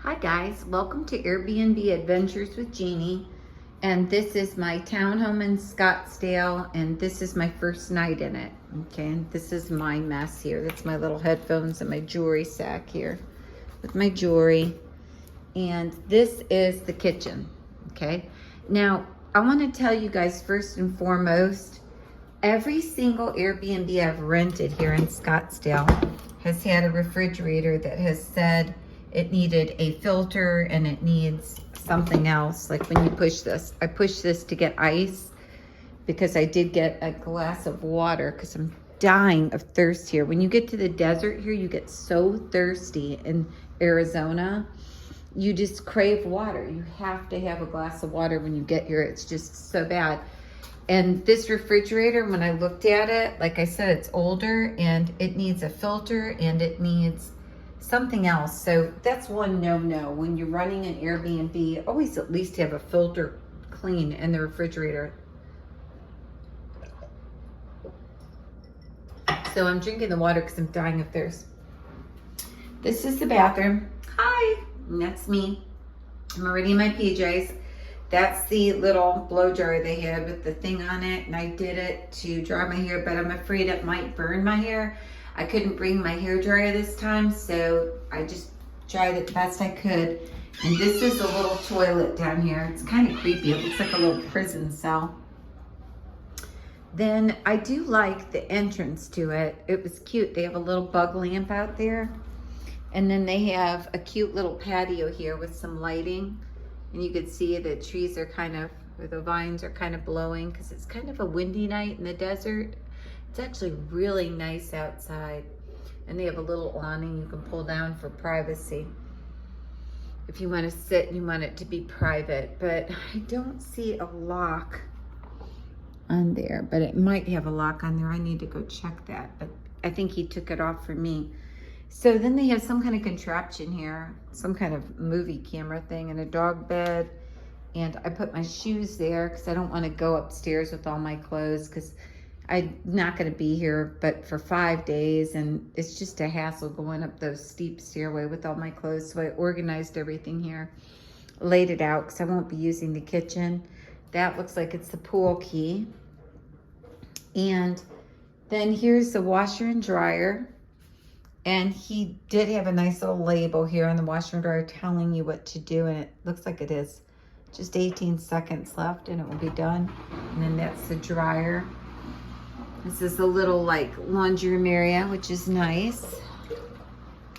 Hi guys, welcome to Airbnb Adventures with Jeannie. And this is my townhome in Scottsdale, and this is my first night in it. Okay, and this is my mess here. That's my little headphones and my jewelry sack here with my jewelry. And this is the kitchen, okay? Now, I wanna tell you guys first and foremost, every single Airbnb I've rented here in Scottsdale has had a refrigerator that has said it needed a filter and it needs something else. Like when you push this, I pushed this to get ice because I did get a glass of water because I'm dying of thirst here. When you get to the desert here, you get so thirsty in Arizona. You just crave water. You have to have a glass of water when you get here. It's just so bad. And this refrigerator, when I looked at it, like I said, it's older and it needs a filter and it needs something else. So that's one no-no. When you're running an Airbnb, always at least have a filter clean in the refrigerator. So I'm drinking the water because I'm dying of thirst. This is the bathroom. Hi, and that's me. I'm already in my PJs. That's the little blow dryer they had with the thing on it, and I did it to dry my hair, but I'm afraid it might burn my hair. I couldn't bring my hair dryer this time, so I just tried it the best I could. And this is a little toilet down here. It's kind of creepy. It looks like a little prison cell. Then I do like the entrance to it. It was cute. They have a little bug lamp out there. And then they have a cute little patio here with some lighting. And you can see the trees are kind of, or the vines are kind of blowing because it's kind of a windy night in the desert. It's actually really nice outside. And they have a little awning you can pull down for privacy. If you want to sit and you want it to be private. But I don't see a lock on there, but it might have a lock on there. I need to go check that, but I think he took it off for me. So then they have some kind of contraption here, some kind of movie camera thing and a dog bed. And I put my shoes there because I don't want to go upstairs with all my clothes because I'm not going to be here but for 5 days, and it's just a hassle going up those steep stairway with all my clothes. So I organized everything here, laid it out because I won't be using the kitchen. That looks like it's the pool key. And then here's the washer and dryer. And he did have a nice little label here on the washer and dryer telling you what to do, and it looks like it is just 18 seconds left and it will be done. And then that's the dryer. This is a little like laundry room area, which is nice.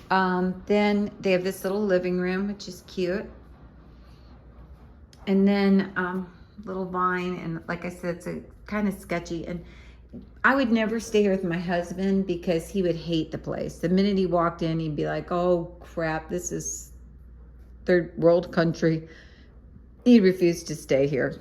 Then they have this little living room, which is cute. And then little vine, and like I said, it's a kind of sketchy. And I would never stay here with my husband because he would hate the place. The minute he walked in, he'd be like, oh crap, this is third world country. He refused to stay here.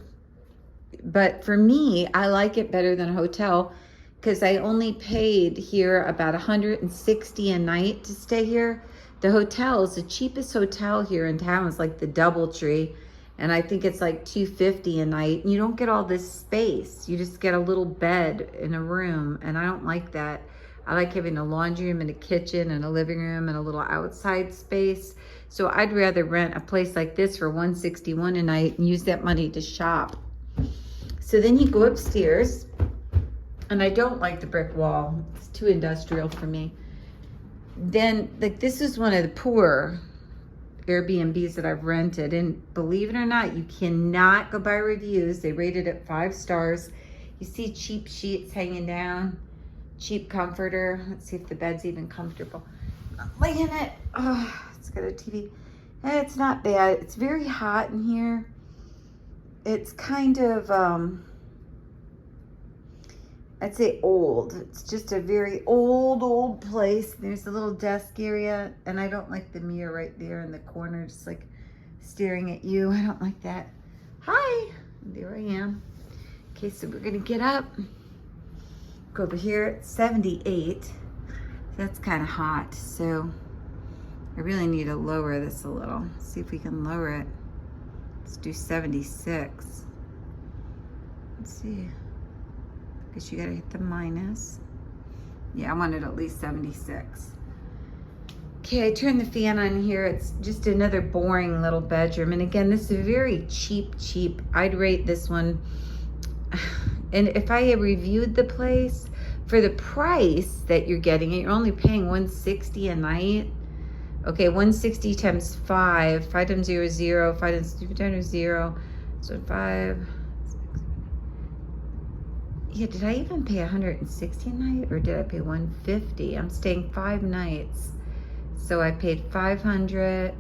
But for me, I like it better than a hotel because I only paid here about $160 a night to stay here. The hotel is the cheapest hotel here in town. Is like the DoubleTree, and I think it's like $250 a night. And you don't get all this space. You just get a little bed in a room, and I don't like that. I like having a laundry room and a kitchen and a living room and a little outside space. So I'd rather rent a place like this for $161 a night and use that money to shop. So then you go upstairs, and I don't like the brick wall. It's too industrial for me. Then, like, this is one of the poorer Airbnbs that I've rented, and believe it or not, you cannot go by reviews. They rated it 5 stars. You see cheap sheets hanging down, cheap comforter. Let's see if the bed's even comfortable. I'm laying in it. Oh, it's got a TV. It's not bad. It's very hot in here. It's kind of I'd say old. It's just a very old place. There's a little desk area, and I don't like the mirror right there in the corner, just like staring at you. I don't like that. Hi, there I am. Okay, so we're gonna get up, go over here at 78. That's kind of hot, so I really need to lower this a little. See if we can lower it. Let's do 76. Let's see. Guess you gotta hit the minus. Yeah, I wanted at least 76. Okay, I turned the fan on here. It's just another boring little bedroom. And again, this is very cheap. I'd rate this one. And if I had reviewed the place for the price that you're getting it, you're only paying $160 a night. Okay, 160 times 5 times 0 is 0, 5 times 2 times 0. So 5. Yeah, did I even pay 160 a night or did I pay 150? I'm staying 5 nights. So I paid 500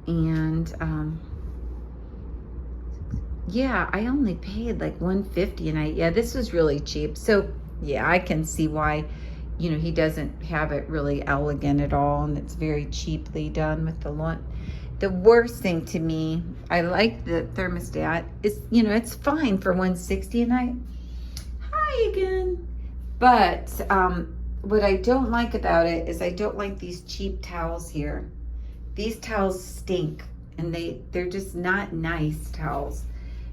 and yeah, I only paid like 150 a night. Yeah, this was really cheap. So yeah, I can see why, you know, he doesn't have it really elegant at all, and it's very cheaply done with the lawn. The worst thing to me, I like the thermostat, is, you know, it's fine for 160 a night. Hi again. But what I don't like about it is I don't like these cheap towels here. These towels stink, and they're just not nice towels.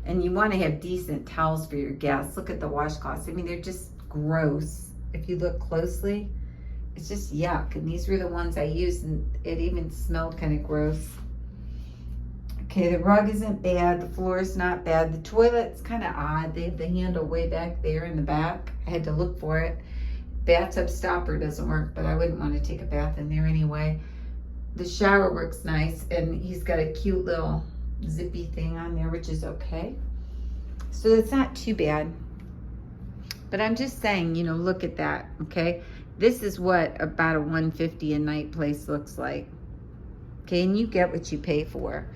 And you want to have decent towels for your guests. Look at the washcloths. I mean, they're just gross. If you look closely, it's just yuck. And these were the ones I used, and it even smelled kind of gross. Okay, the rug isn't bad. The floor is not bad. The toilet's kind of odd. They have the handle way back there in the back. I had to look for it. Bathtub stopper doesn't work, but I wouldn't want to take a bath in there anyway. The shower works nice, and he's got a cute little zippy thing on there, which is okay. So it's not too bad. But I'm just saying, you know, look at that, okay? This is what about a 150 a night place looks like. Okay, and you get what you pay for.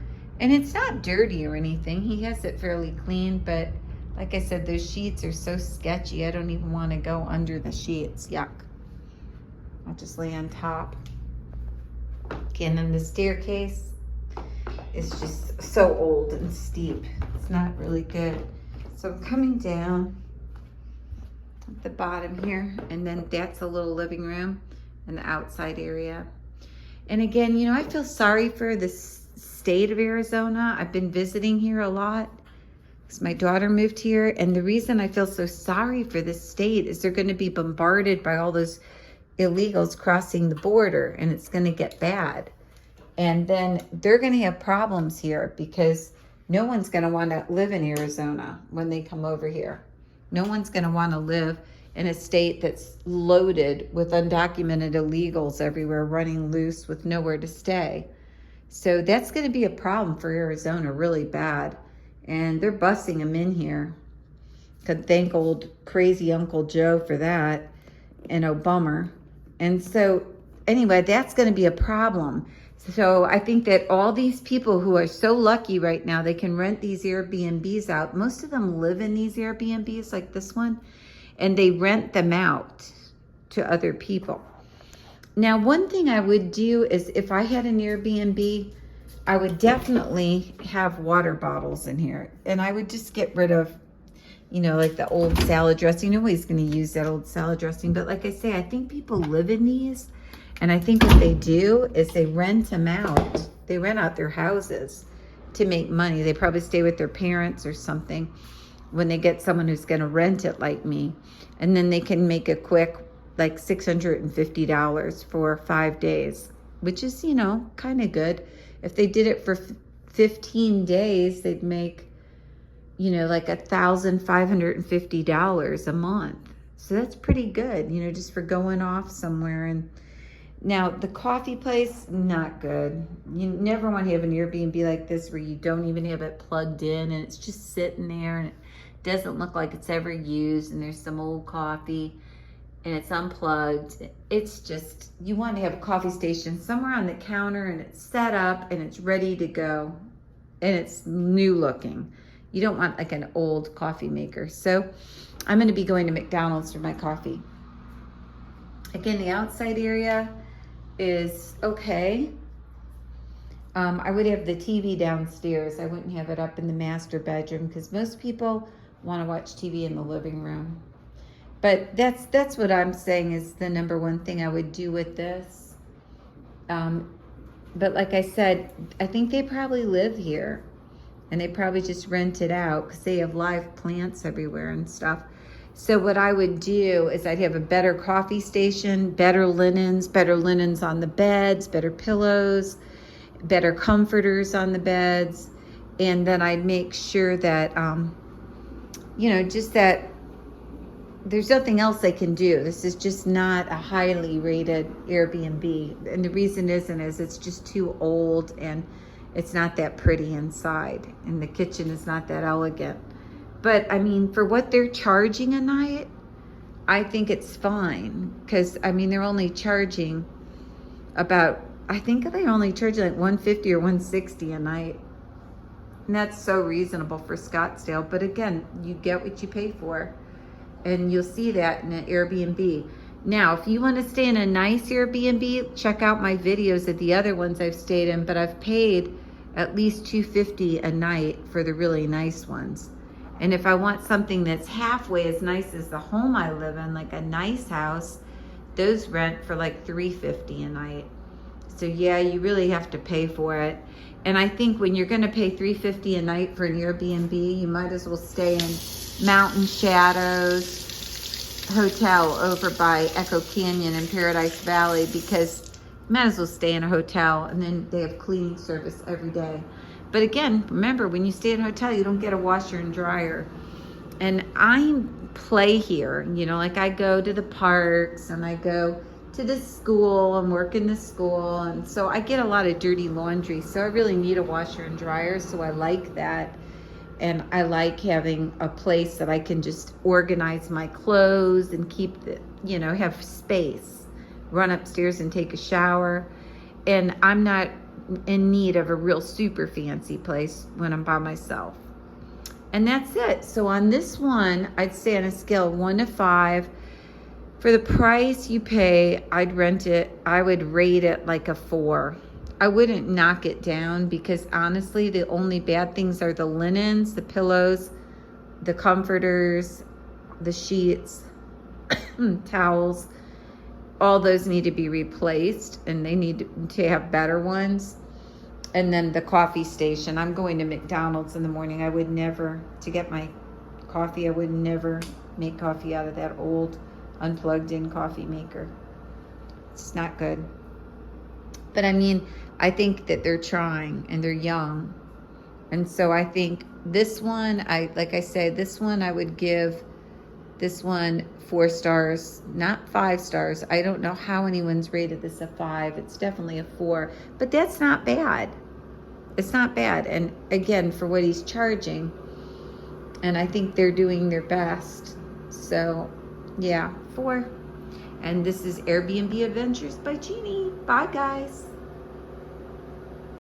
And it's not dirty or anything. He has it fairly clean, but like I said, those sheets are so sketchy. I don't even want to go under the sheets. Yuck. I'll just lay on top. Okay, and then the staircase is just so old and steep. It's not really good. So I'm coming down at the bottom here, and then that's a little living room and the outside area. And again, you know, I feel sorry for this state of Arizona. I've been visiting here a lot because my daughter moved here, and the reason I feel so sorry for this state is they're going to be bombarded by all those illegals crossing the border, and it's going to get bad. And then they're going to have problems here because no one's going to want to live in Arizona when they come over here. No one's going to want to live in a state that's loaded with undocumented illegals everywhere running loose with nowhere to stay. So that's going to be a problem for Arizona really bad. And they're busing them in here. Could thank old crazy Uncle Joe for that, and Obama. And so anyway, that's going to be a problem. So I think that all these people who are so lucky right now, they can rent these Airbnbs out. Most of them live in these Airbnbs like this one, and they rent them out to other people. Now, one thing I would do is if I had an Airbnb, I would definitely have water bottles in here. And I would just get rid of, you know, like the old salad dressing. Nobody's going to use that old salad dressing. But like I say, I think people live in these. And I think what they do is they rent them out. They rent out their houses to make money. They probably stay with their parents or something when they get someone who's going to rent it like me. And then they can make a quick, like $650 for 5 days, which is, you know, kind of good. If they did it for 15 days, they'd make, you know, like $1,550 a month. So that's pretty good, you know, just for going off somewhere. And now the coffee place, not good. You never want to have an Airbnb like this where you don't even have it plugged in and it's just sitting there and it doesn't look like it's ever used, and there's some old coffee and it's unplugged. It's just, you want to have a coffee station somewhere on the counter and it's set up and it's ready to go and it's new looking. You don't want like an old coffee maker. So I'm going to be going to McDonald's for my coffee. Again, the outside area is okay. I would have the TV downstairs. I wouldn't have it up in the master bedroom because most people want to watch TV in the living room. But that's what I'm saying is the number one thing I would do with this. But like I said, I think they probably live here and they probably just rent it out because they have live plants everywhere and stuff. So what I would do is I'd have a better coffee station, better linens on the beds, better pillows, better comforters on the beds. And then I'd make sure that, just that there's nothing else they can do. This is just not a highly rated Airbnb. And the reason is it's just too old and it's not that pretty inside. And the kitchen is not that elegant. But I mean, for what they're charging a night, I think it's fine. Because I mean, they're only charging I think they're only charging like $150 or $160 a night. And that's so reasonable for Scottsdale. But again, you get what you pay for. And you'll see that in an Airbnb. Now, if you want to stay in a nice Airbnb, check out my videos of the other ones I've stayed in. But I've paid at least $250 a night for the really nice ones. And if I want something that's halfway as nice as the home I live in, like a nice house, those rent for like $350 a night. So yeah, you really have to pay for it. And I think when you're gonna pay $350 a night for an Airbnb, you might as well stay in Mountain Shadows Hotel over by Echo Canyon in Paradise Valley, because you might as well stay in a hotel, and then they have cleaning service every day. But again, remember, when you stay in a hotel, you don't get a washer and dryer. And I play here, like I go to the parks and I go to the school and work in the school. And so I get a lot of dirty laundry. So I really need a washer and dryer. So I like that. And I like having a place that I can just organize my clothes and keep have space. Run upstairs and take a shower. And I'm not in need of a real super fancy place when I'm by myself. And that's it. So on this one, I'd say on a scale of 1 to 5, for the price you pay, I would rate it like a 4. I wouldn't knock it down, because honestly, the only bad things are the linens, the pillows, the comforters, the sheets, towels. All those need to be replaced, and they need to have better ones. And then the coffee station. I'm going to McDonald's in the morning. I would never, to get my coffee, I would never make coffee out of that old unplugged in coffee maker. It's not good. But I mean, I think that they're trying, and they're young. And so I think this one, I would give this one 4 stars, not 5 stars. I don't know how anyone's rated this a 5. It's definitely a 4, but that's not bad. It's not bad. And again, for what he's charging, and I think they're doing their best. So yeah, 4. And this is Airbnb Adventures by Jeannie. Bye guys.